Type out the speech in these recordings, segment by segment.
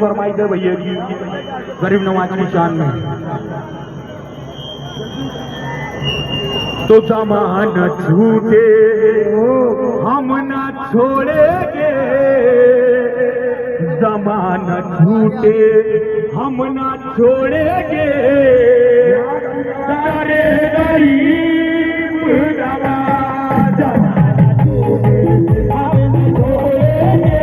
फरमाइश है भैया की गरीब नवाज की शान में। तो जमाना छूटे हम ना छोड़ेंगे, जमाना छूटे हम ना छोड़ेंगे, सारे गरीब नवाज जमाना छूटे हम ना छोड़ेंगे,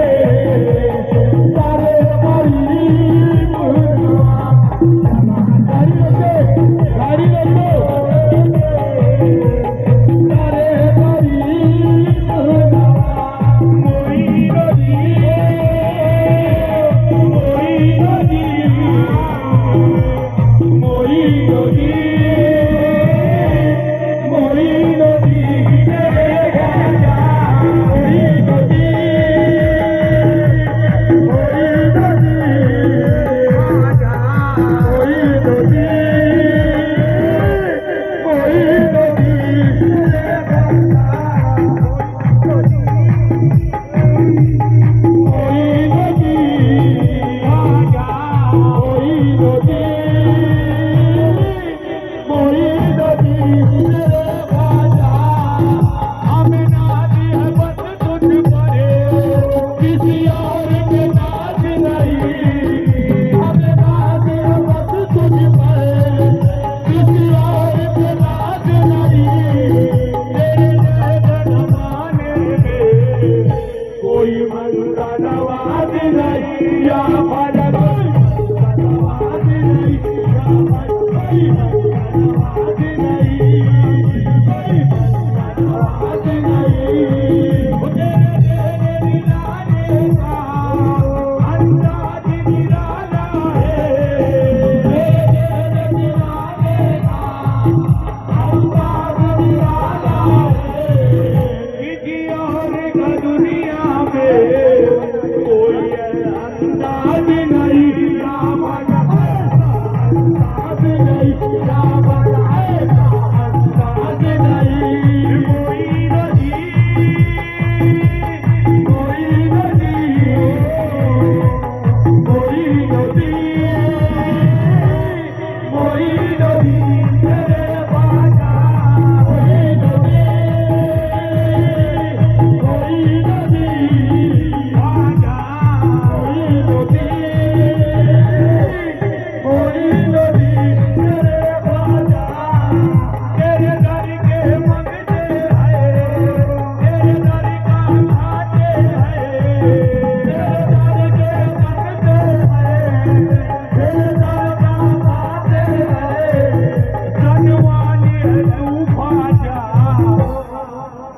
सारे गरीब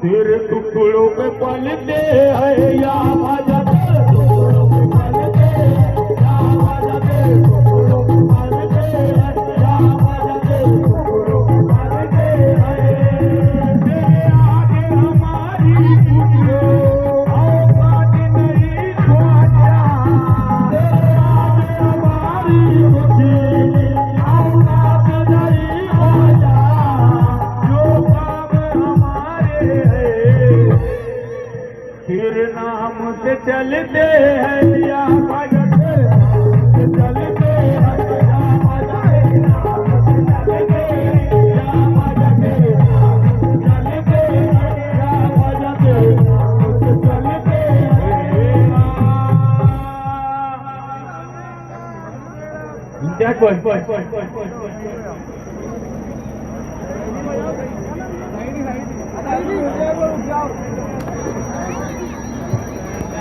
तेरे टुकड़ों पे पलते हैं या भजन टुकड़ों पे पलते हैं या भजन टुकड़ों पे पलते हैं या भजन टुकड़ों पे पलते हैं। तेरे आगे हमारी टुकड़ों औकात नहीं ख्वाजा, तेरे आगे हमारी टुकड़ी औकात नहीं ख्वाजा, जो तेरे नाम से चलते हैं या भजन से चलते हैं या भजन नाम से चलते हैं या भजन चलते हैं या भजन नाम से चलते हैं।